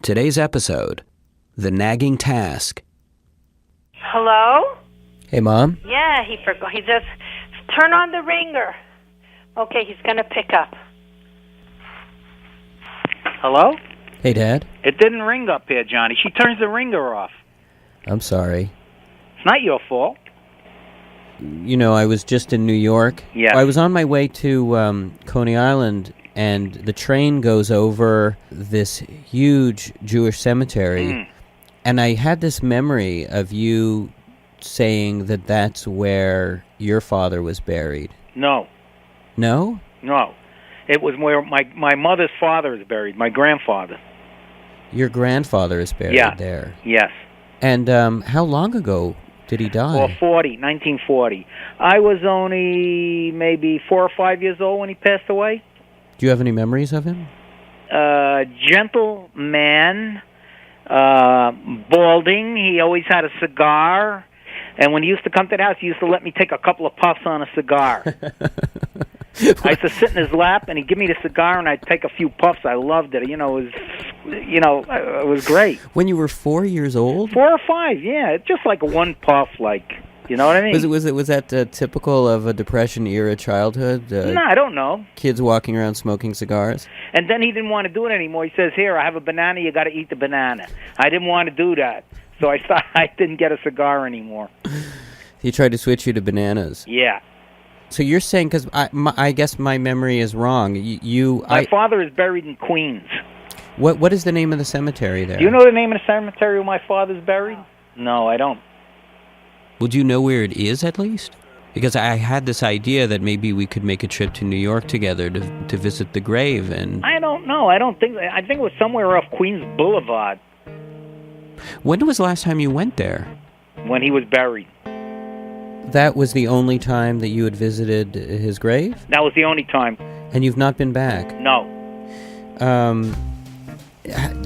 Today's episode, The Nagging Task. Hello? Hey, Mom. Yeah, he forgot. He just turn on the ringer. Okay, he's going to pick up. Hello? Hey, Dad. It didn't ring up here, Johnny. She turns the ringer off. I'm sorry. It's not your fault. You know, I was just in New York. Yeah. I was on my way to Coney Island, and the train goes over this huge Jewish cemetery, and I had this memory of you saying that that's where your father was buried. No. No? No. It was where my mother's father is buried, my grandfather. Your grandfather is buried there. Yes. And how long ago did he die? Well, 1940. I was only maybe 4 or 5 years old when he passed away. Do you have any memories of him? Gentle man, balding. He always had a cigar. And when he used to come to the house, he used to let me take a couple of puffs on a cigar. I used to sit in his lap, and he'd give me the cigar, and I'd take a few puffs. I loved it. It was great. When you were 4 years old? 4 or 5, yeah. Just like one puff, you know what I mean? Was that typical of a Depression-era childhood? No, I don't know. Kids walking around smoking cigars? And then he didn't want to do it anymore. He says, here, I have a banana, you got to eat the banana. I didn't want to do that. So I didn't get a cigar anymore. He tried to switch you to bananas. Yeah. So you're saying, because I guess my memory is wrong. My father is buried in Queens. What is the name of the cemetery there? Do you know the name of the cemetery where my father's buried? No, I don't. Well, do you know where it is, at least? Because I had this idea that maybe we could make a trip to New York together to visit the grave, and... I don't know. I think it was somewhere off Queens Boulevard. When was the last time you went there? When he was buried. That was the only time that you had visited his grave? That was the only time. And you've not been back? No.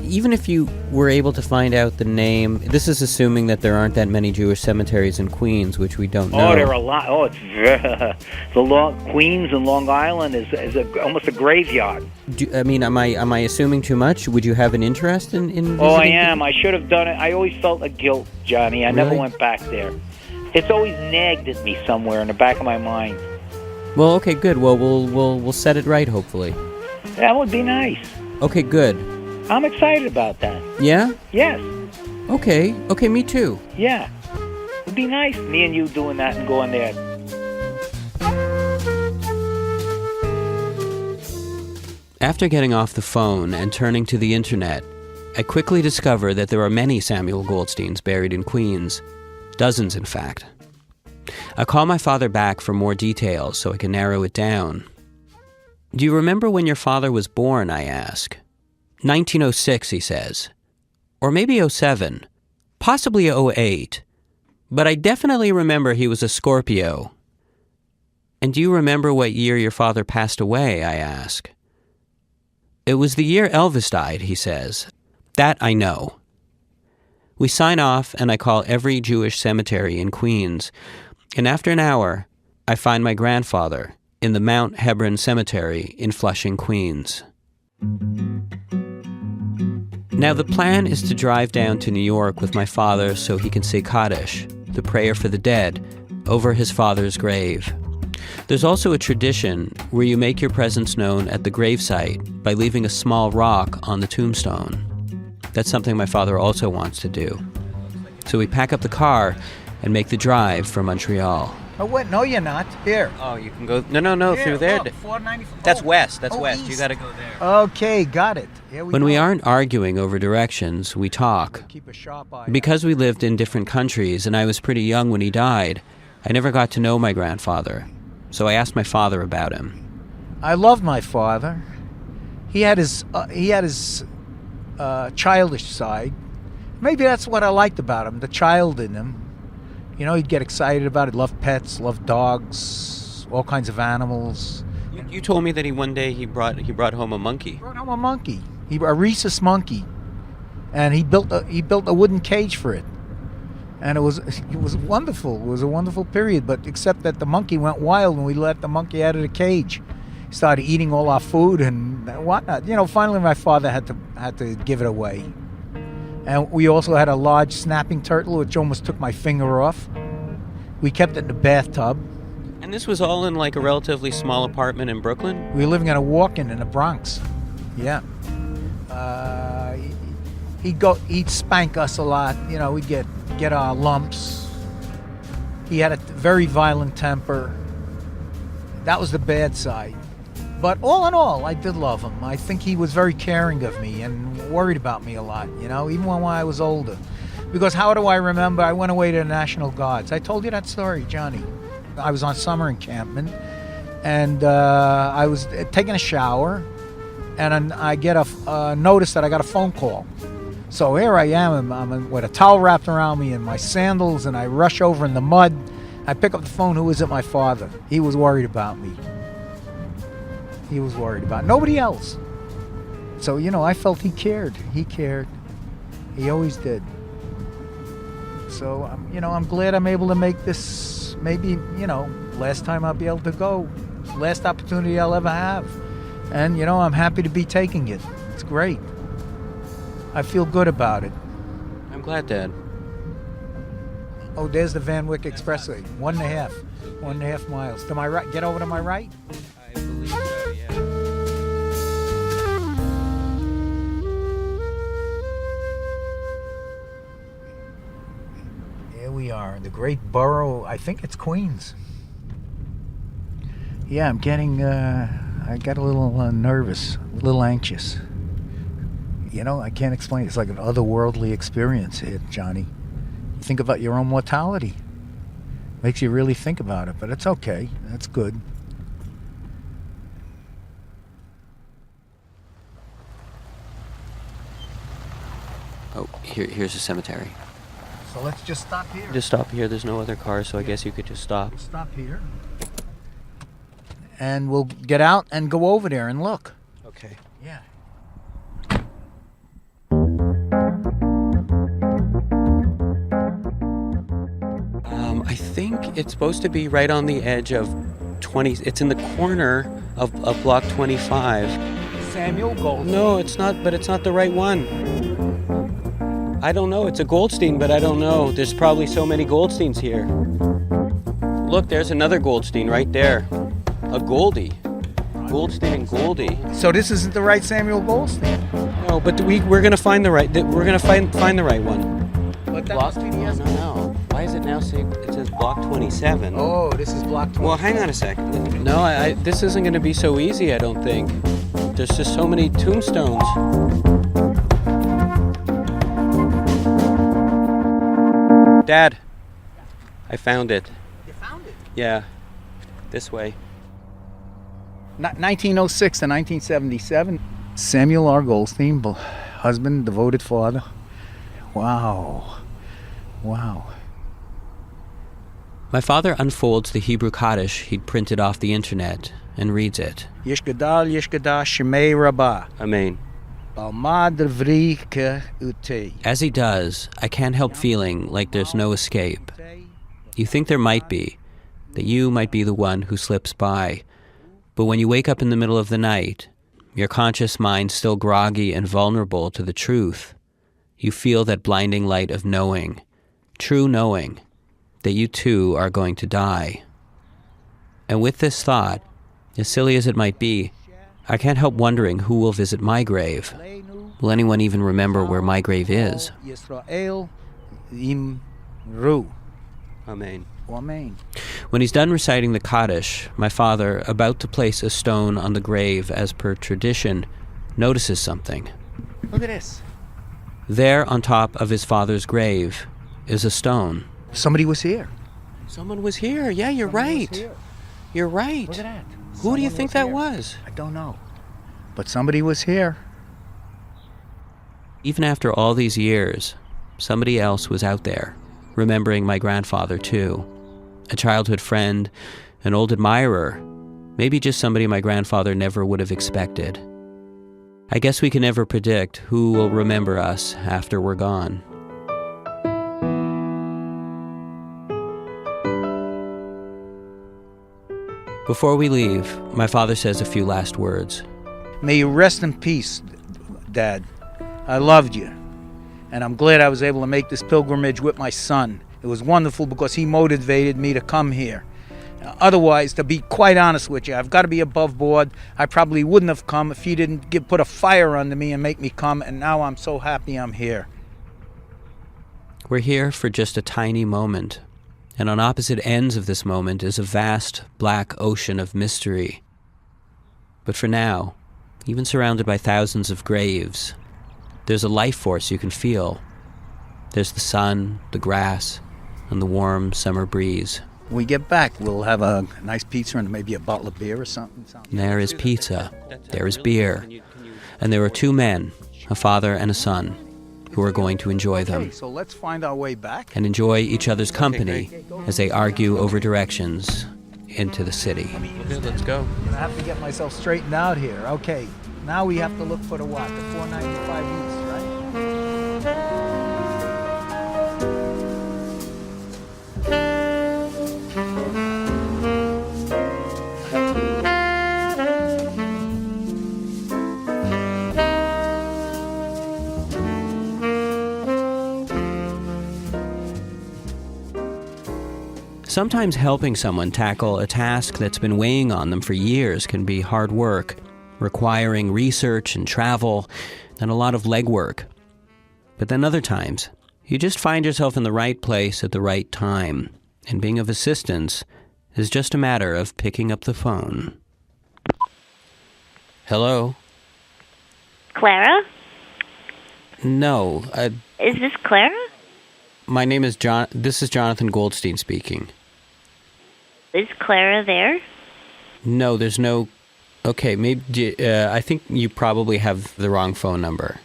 Even if you were able to find out the name, this is assuming that there aren't that many Jewish cemeteries in Queens, which we don't know. Oh, there are a lot. Oh, it's Queens and Long Island is almost a graveyard. Am I assuming too much? Would you have an interest in visiting? Oh, I am. I should have done it. I always felt a guilt, Johnny. I never went back there. It's always nagged at me somewhere in the back of my mind. Well, okay, good. Well, we'll set it right, hopefully. That would be nice. Okay, good. I'm excited about that. Yeah? Yes. Okay, me too. Yeah. It'd be nice, me and you doing that and going there. After getting off the phone and turning to the internet, I quickly discover that there are many Samuel Goldsteins buried in Queens. Dozens, in fact. I call my father back for more details so I can narrow it down. Do you remember when your father was born, I ask. 1906, he says. Or maybe 07. Possibly 08. But I definitely remember he was a Scorpio. And do you remember what year your father passed away, I ask. It was the year Elvis died, he says. That I know. We sign off, and I call every Jewish cemetery in Queens. And after an hour, I find my grandfather in the Mount Hebron Cemetery in Flushing, Queens. Now, the plan is to drive down to New York with my father so he can say Kaddish, the prayer for the dead, over his father's grave. There's also a tradition where you make your presence known at the gravesite by leaving a small rock on the tombstone. That's something my father also wants to do. So we pack up the car and make the drive for Montreal. Oh, wait, no, you're not. Here. Oh, you can go... No, Here, through there. Look, 494. That's west, west. East. You gotta go there. Okay, got it. Here we When go. we aren't arguing over directions, we talk. Keep a sharp eye. Because we lived in different countries and I was pretty young when he died, I never got to know my grandfather. So I asked my father about him. I loved my father. He had his childish side. Maybe that's what I liked about him, the child in him. You know, he'd get excited about it. Loved pets, loved dogs, all kinds of animals. You told me that one day he brought home a monkey. Brought home a monkey, a rhesus monkey, and he built a wooden cage for it, and it was wonderful. It was a wonderful period, but except that the monkey went wild when we let the monkey out of the cage. He started eating all our food and whatnot. You know, finally my father had to give it away. And we also had a large snapping turtle, which almost took my finger off. We kept it in the bathtub. And this was all in like a relatively small apartment in Brooklyn? We were living in a walk-in in the Bronx. Yeah. He'd spank us a lot. You know, we'd get our lumps. He had a very violent temper. That was the bad side. But all in all, I did love him. I think he was very caring of me and worried about me a lot, you know, even when I was older. Because how do I remember? I went away to the National Guards. I told you that story, Johnny. I was on summer encampment, and I was taking a shower, and I get a notice that I got a phone call. So here I am, I'm with a towel wrapped around me and my sandals, and I rush over in the mud. I pick up the phone. Who is it? My father. He was worried about me. He was worried about nobody else. So, you know, I felt he cared. He cared. He always did. So, you know, I'm glad I'm able to make this maybe, you know, last time I'll be able to go. Last opportunity I'll ever have. And, you know, I'm happy to be taking it. It's great. I feel good about it. I'm glad, Dad. Oh, there's the Van Wyck Expressway. 1.5 miles. To my right. Get over to my right. I believe so, yeah. Here we are, the great borough. I think it's Queens. Yeah, I'm getting, I got a little nervous, a little anxious. You know, I can't explain. It's like an otherworldly experience here, Johnny. You think about your own mortality. Makes you really think about it, but it's okay. That's good. Oh, here's a cemetery. So let's just stop here. Just stop here. There's no other cars, so I guess you could just stop. We'll stop here. And we'll get out and go over there and look. Okay. Yeah. I think it's supposed to be right on the edge of 20. It's in the corner of block 25. Samuel Goldstein. No, it's not, but it's not the right one. I don't know. It's a Goldstein, but I don't know. There's probably so many Goldsteins here. Look, there's another Goldstein right there. A Goldie. Goldstein and Goldie. So this isn't the right Samuel Goldstein. No, but we're gonna find the right. We're gonna find the right one. But that Block. must be the No, no. Why is it now saying it says block 27? Oh, this is block 20. Well, hang on a sec. No, this isn't going to be so easy, I don't think. There's just so many tombstones. Dad, I found it. You found it? Yeah, this way. 1906 to 1977. Samuel R. Goldstein, husband, devoted father. Wow. Wow. My father unfolds the Hebrew Kaddish he'd printed off the internet and reads it. Yeshgadal Yeshgadah Shemei Rabbah. Amen. Balmad Vrike Ute. As he does, I can't help feeling like there's no escape. You think there might be, that you might be the one who slips by. But when you wake up in the middle of the night, your conscious mind still groggy and vulnerable to the truth, you feel that blinding light of knowing, true knowing, that you too are going to die. And with this thought, as silly as it might be, I can't help wondering who will visit my grave. Will anyone even remember where my grave is? Yisrael Imru. Amen. Amen. When he's done reciting the Kaddish, my father, about to place a stone on the grave as per tradition, notices something. Look at this. There on top of his father's grave is a stone. Somebody was here. Someone was here. Yeah, you're right. You're right. Look at that. Who do you think that was? I don't know. But somebody was here. Even after all these years, somebody else was out there, remembering my grandfather too. A childhood friend, an old admirer, maybe just somebody my grandfather never would have expected. I guess we can never predict who will remember us after we're gone. Before we leave, my father says a few last words. May you rest in peace, Dad. I loved you. And I'm glad I was able to make this pilgrimage with my son. It was wonderful because he motivated me to come here. Otherwise, to be quite honest with you, I've got to be above board. I probably wouldn't have come if he didn't put a fire under me and make me come, and now I'm so happy I'm here. We're here for just a tiny moment, and on opposite ends of this moment is a vast black ocean of mystery. But for now, even surrounded by thousands of graves, there's a life force you can feel. There's the sun, the grass, and the warm summer breeze. When we get back, we'll have a nice pizza and maybe a bottle of beer or something. There is pizza, there is beer, and there are two men, a father and a son, who are going to enjoy them. Okay, so let's find our way back. And enjoy each other's company as they argue over directions into the city. Okay, let's go. I have to get myself straightened out here. Okay, now we have to look for the what? The 495 East, right? Sometimes helping someone tackle a task that's been weighing on them for years can be hard work, requiring research and travel and a lot of legwork. But then other times, you just find yourself in the right place at the right time, and being of assistance is just a matter of picking up the phone. Hello? Clara? No, Is this Clara? my name is John. This is Jonathan Goldstein speaking. Is Clara there? No, there's no... Okay, maybe... I think you probably have the wrong phone number.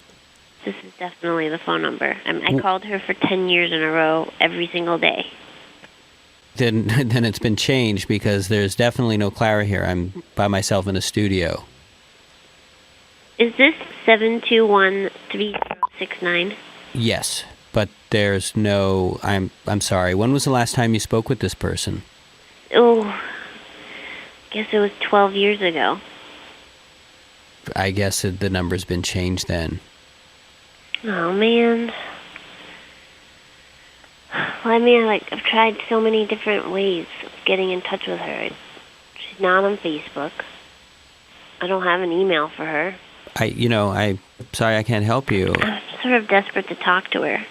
This is definitely the phone number. I called her for 10 years in a row every single day. Then it's been changed because there's definitely no Clara here. I'm by myself in a studio. Is this 721-3069? Yes, but there's no... I'm sorry. When was the last time you spoke with this person? Oh, I guess it was 12 years ago. I guess the number's been changed then. Oh, man. Well, I mean, I've tried so many different ways of getting in touch with her. She's not on Facebook. I don't have an email for her. I'm sorry I can't help you. I'm sort of desperate to talk to her.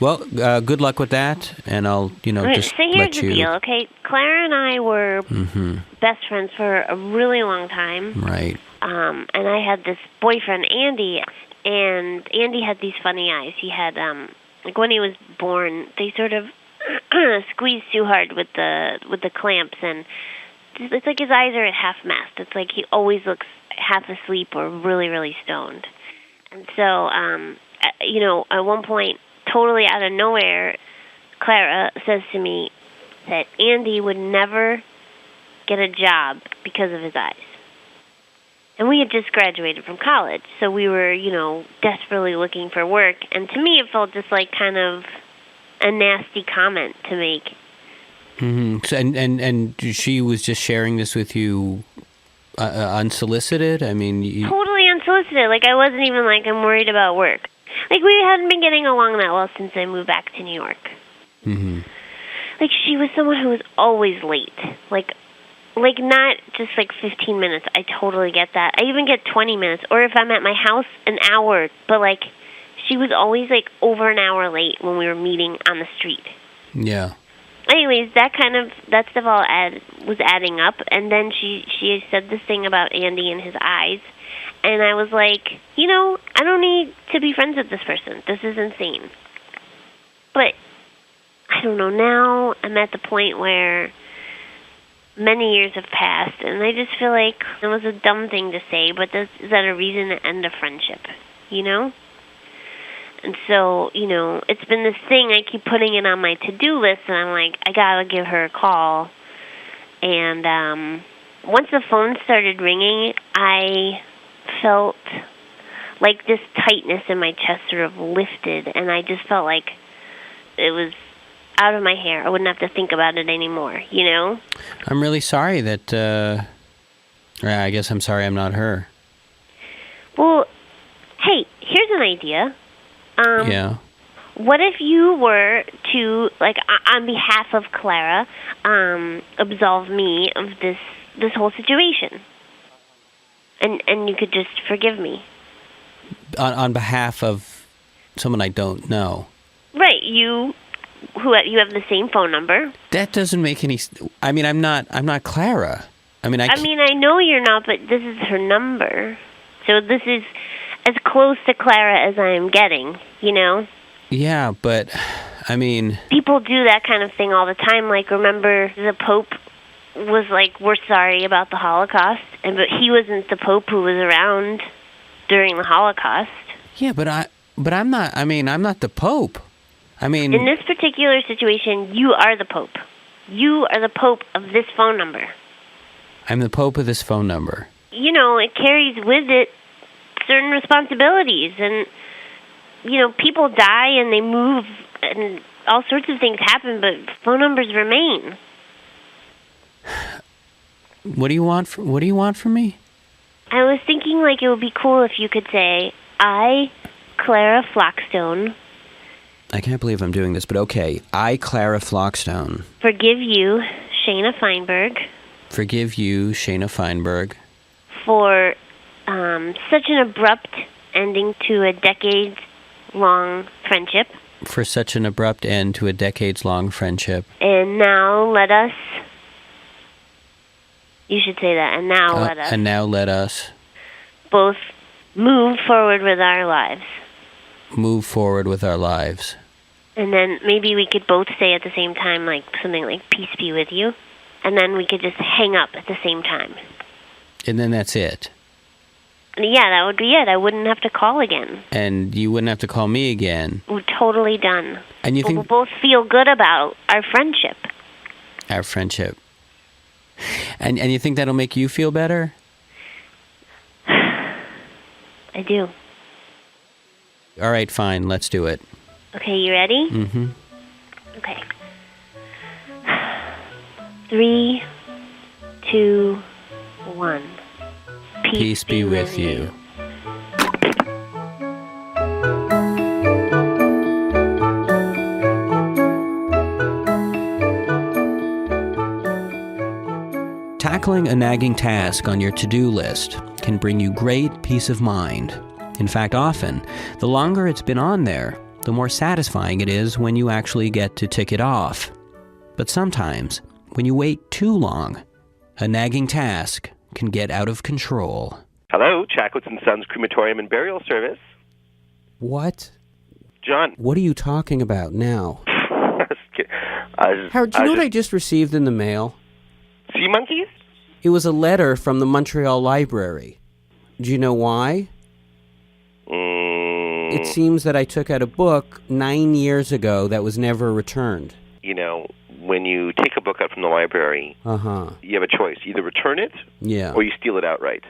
Well, good luck with that, and I'll, just so here's let the you... deal, okay? Clara and I were best friends for a really long time. Right. And I had this boyfriend, Andy, and Andy had these funny eyes. He had, when he was born, they sort of squeezed too hard with the clamps, and it's like his eyes are at half-mast. It's like he always looks half asleep or really, really stoned. And so, at one point, totally out of nowhere, Clara says to me that Andy would never get a job because of his eyes. And we had just graduated from college, so we were, desperately looking for work. And to me, it felt just like kind of a nasty comment to make. Mm-hmm. So, and she was just sharing this with you unsolicited? I mean... Totally unsolicited. I wasn't even I'm worried about work. We hadn't been getting along that well since I moved back to New York. Mm-hmm. She was someone who was always late. Not just 15 minutes. I totally get that. I even get 20 minutes. Or if I'm at my house, an hour. But, she was always, over an hour late when we were meeting on the street. Yeah. Anyways, that stuff all was adding up. And then she said this thing about Andy and his eyes. And I was like, I don't need to be friends with this person. This is insane. But, I don't know, now I'm at the point where many years have passed, and I just feel like it was a dumb thing to say, but is that a reason to end a friendship, And so, it's been this thing, I keep putting it on my to-do list, and I'm like, I gotta give her a call. And once the phone started ringing, I felt like this tightness in my chest sort of lifted, and I just felt like it was out of my hair. I wouldn't have to think about it anymore, I'm really sorry that, I guess I'm sorry I'm not her. Well, hey, here's an idea. Yeah. What if you were to, like, on behalf of Clara, absolve me of this whole situation, and you could just forgive me On behalf of someone I don't know. Right, you have the same phone number. That doesn't make any. I mean, I'm not Clara. I mean, I know you're not, but this is her number, so this is as close to Clara as I am getting. You know. Yeah, but I mean, people do that kind of thing all the time. Like, remember the Pope was like, "We're sorry about the Holocaust," but he wasn't the Pope who was around during the Holocaust. Yeah, but I'm not. I mean, I'm not the Pope. I mean, in this particular situation, you are the Pope. You are the Pope of this phone number. I'm the Pope of this phone number. You know, it carries with it certain responsibilities, and you know, people die and they move, and all sorts of things happen, but phone numbers remain. What do you want from me? I was thinking, like, it would be cool if you could say, I, Clara Flockstone. I can't believe I'm doing this, but okay. I, Clara Flockstone. Forgive you, Shaina Feinberg. Forgive you, Shaina Feinberg. For such an abrupt ending to a decades-long friendship. For such an abrupt end to a decades-long friendship. And now let us... You should say that. And now let us... And now let us... both move forward with our lives. Move forward with our lives. And then maybe we could both say at the same time, like, something like, peace be with you. And then we could just hang up at the same time. And then that's it. Yeah, that would be it. I wouldn't have to call again. And you wouldn't have to call me again. We're totally done. And you think... We'll both feel good about our friendship. Our friendship. And you think that'll make you feel better? I do. All right, fine. Let's do it. Okay, you ready? Mm-hmm. Okay. 3, 2, 1. Peace be with you. Tackling a nagging task on your to-do list can bring you great peace of mind. In fact, often, the longer it's been on there, the more satisfying it is when you actually get to tick it off. But sometimes, when you wait too long, a nagging task can get out of control. Hello, Chackwitz & Sons Crematorium and Burial Service. What? John. What are you talking about now? Howard, do you know what I just received in the mail? Sea monkeys? It was a letter from the Montreal Library. Do you know why? It seems that I took out a book 9 years ago that was never returned. You know, when you take a book out from the library, you have a choice. Either return it or you steal it outright.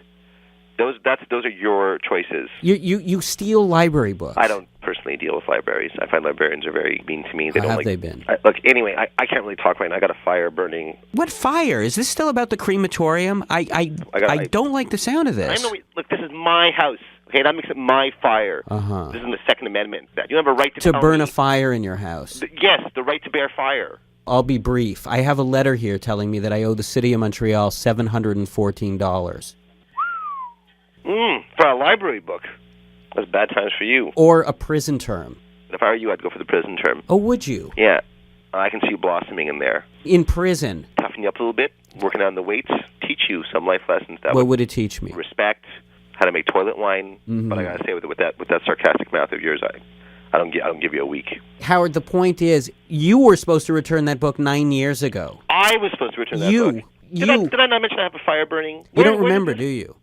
Those are your choices. You steal library books. I don't personally deal with libraries. I find librarians are very mean to me. How have they been? Look, anyway, I can't really talk right now. I got a fire burning. What fire? Is this still about the crematorium? I don't like the sound of this. Look, this is my house. Okay, that makes it my fire. This is in the Second Amendment. You have a right to burn a fire in your house. Yes, the right to bear fire. I'll be brief. I have a letter here telling me that I owe the city of Montreal $714. For a library book. That's bad times for you. Or a prison term. If I were you, I'd go for the prison term. Oh, would you? Yeah. I can see you blossoming in there. In prison? Toughen you up a little bit, working on the weights, teach you some life lessons. What would it teach me? Respect, how to make toilet wine. But I gotta say, with that sarcastic mouth of yours, I don't give you a week. Howard, the point is, you were supposed to return that book 9 years ago. I was supposed to return that book. Did I not mention I have a fire burning? You don't remember, do you?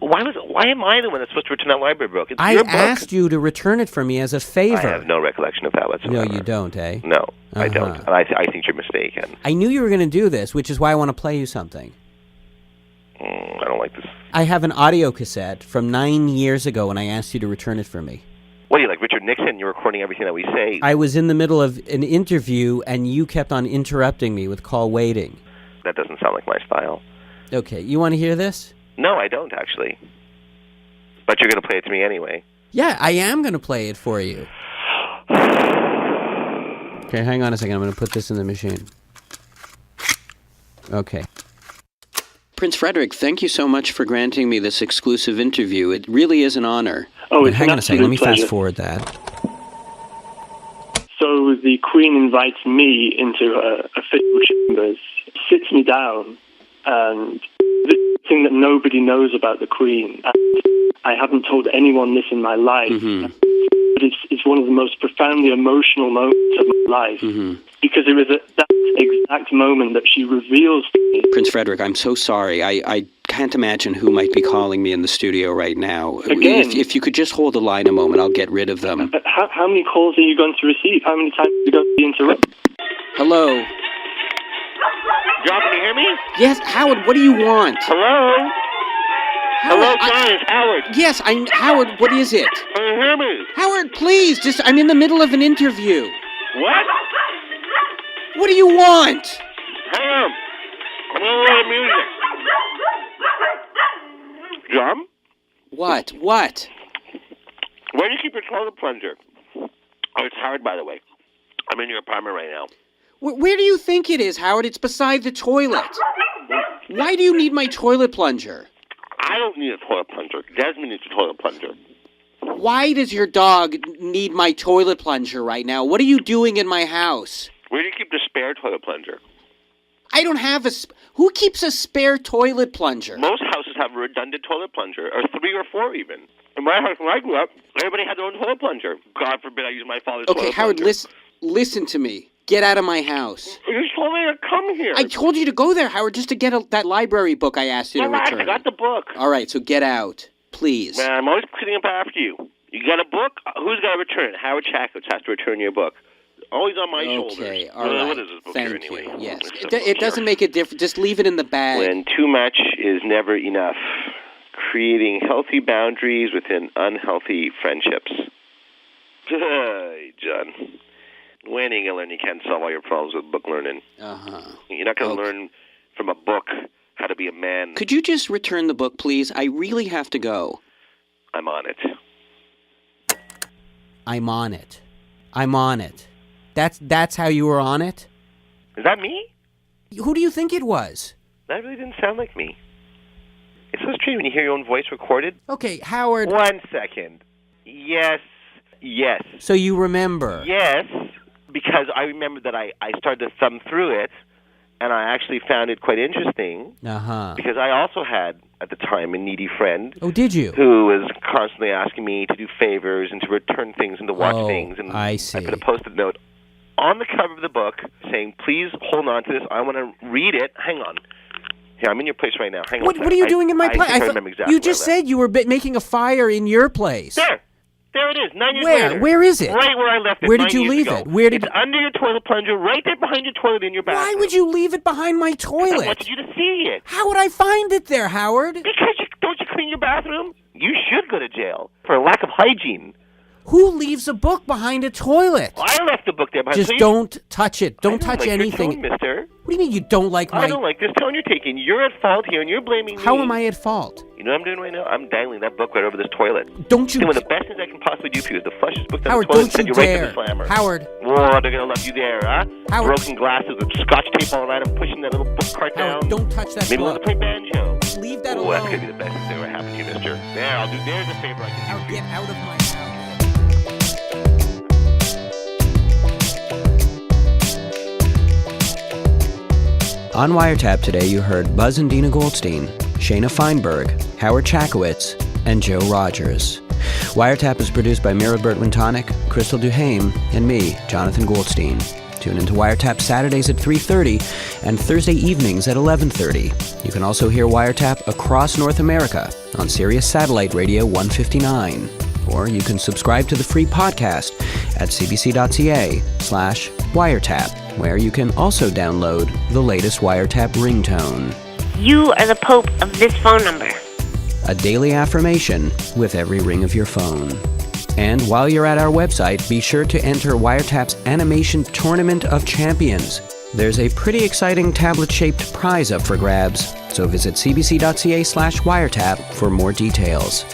Why am I the one that's supposed to return that library book? It's I your book. asked you to return it for me as a favor. I have no recollection of that whatsoever. No, you don't, eh? No, I don't. And I think you're mistaken. I knew you were going to do this, which is why I want to play you something. I don't like this. I have an audio cassette from 9 years ago when I asked you to return it for me. What are you, like Richard Nixon? You're recording everything that we say. I was in the middle of an interview, and you kept on interrupting me with call waiting. That doesn't sound like my style. Okay, you want to hear this? No, I don't, actually. But you're going to play it to me anyway. Yeah, I am going to play it for you. Okay, hang on a second. I'm going to put this in the machine. Okay. Prince Frederick, thank you so much for granting me this exclusive interview. It really is an honor. Oh, it's hang on a second. Let me pleasure. fast forward that. So the Queen invites me into her official chambers, sits me down, and this is the thing that nobody knows about the Queen. And I haven't told anyone this in my life. Mm-hmm. But it's one of the most profoundly emotional moments of my life. Mm-hmm. Because it was at that exact moment that she reveals to me. Prince Frederick, I'm so sorry. I can't imagine who might be calling me in the studio right now. Again? If you could just hold the line a moment, I'll get rid of them. How many calls are you going to receive? How many times are you going to be interrupted? Hello? John, can you hear me? Yes, Howard, what do you want? Hello? Hello, John, it's Howard. Yes, Howard, what is it? Can you hear me? Howard, please, I'm in the middle of an interview. What? What do you want? Hang on. I'm going to play music. John? What? Where do you keep your toilet plunger? Oh, it's Howard, by the way. I'm in your apartment right now. Where do you think it is, Howard? It's beside the toilet. Why do you need my toilet plunger? I don't need a toilet plunger. Desmond needs a toilet plunger. Why does your dog need my toilet plunger right now? What are you doing in my house? Where do you keep the spare toilet plunger? I don't have Who keeps a spare toilet plunger? Most houses have a redundant toilet plunger, or 3 or 4 even. In my house, when I grew up, everybody had their own toilet plunger. God forbid I use my father's toilet Howard, plunger. listen to me. Get out of my house. You told me to come here. I told you to go there, Howard, just to get that library book I asked you to return. I got the book. All right, so get out, please. Man, I'm always cleaning up after you. You got a book? Who's got to return it? Howard Chakotay has to return your book. Always on my shoulders. Okay, all right. What is this book Thank here, anyway? you. Yes, it doesn't make a difference. Just leave it in the bag. When too much is never enough. Creating healthy boundaries within unhealthy friendships. Hey, John. When are you going to learn you can't solve all your problems with book learning? Uh-huh. You're not going to learn from a book how to be a man. Could you just return the book, please? I really have to go. I'm on it. I'm on it. That's how you were on it? Is that me? Who do you think it was? That really didn't sound like me. It's so strange when you hear your own voice recorded. Okay, Howard. 1 second. Yes. So you remember? Yes, because I remember that I started to thumb through it, and I actually found it quite interesting. Uh-huh. Because I also had, at the time, a needy friend. Oh, did you? Who was constantly asking me to do favors and to return things and to watch things. And I see. I put a Post-it note on the cover of the book saying, please hold on to this. I want to read it. Hang on. Here, I'm in your place right now. Hang on. What are you doing in my place? I remember exactly you just said you were making a fire in your place. There it is, 9 years later. Where is it? Right where I left it. Where did you leave it? It's under your toilet plunger, right there behind your toilet in your bathroom. Why would you leave it behind my toilet? I wanted you to see it. How would I find it there, Howard? Because don't you clean your bathroom? You should go to jail for a lack of hygiene. Who leaves a book behind a toilet? Well, I left the book there behind. Just don't touch it. Don't touch like anything. Your tone, mister. What do you mean you don't like my... I don't like this tone you're taking. You're at fault here, and you're blaming me. How am I at fault? You know what I'm doing right now? I'm dangling that book right over this toilet. Don't you... One of the best things I can possibly do for you is to flush this book down Howard, the toilet don't and you send you dare. right to the slammer. Howard. Whoa, they're going to love you there, huh? Howard. Broken glasses with scotch tape all around and pushing that little book cart Howard, down. don't touch that Maybe book. want to play banjo. Leave that alone. That's alone. going to be the best thing that ever happened to you, mister. There's a favor I can do. Howard, get out of my house. On Wiretap today, you heard Buzz and Dina Goldstein, Shaina Feinberg, Howard Chakowitz, and Joe Rogers. Wiretap is produced by Mira Bertwin-Tonic, Crystal Duhame, and me, Jonathan Goldstein. Tune into Wiretap Saturdays at 3:30 and Thursday evenings at 11:30. You can also hear Wiretap across North America on Sirius Satellite Radio 159. Or you can subscribe to the free podcast at cbc.ca/wiretap, where you can also download the latest Wiretap ringtone. You are the Pope of this phone number. A daily affirmation with every ring of your phone. And while you're at our website, be sure to enter Wiretap's Animation Tournament of Champions. There's a pretty exciting tablet-shaped prize up for grabs, so visit cbc.ca/wiretap for more details.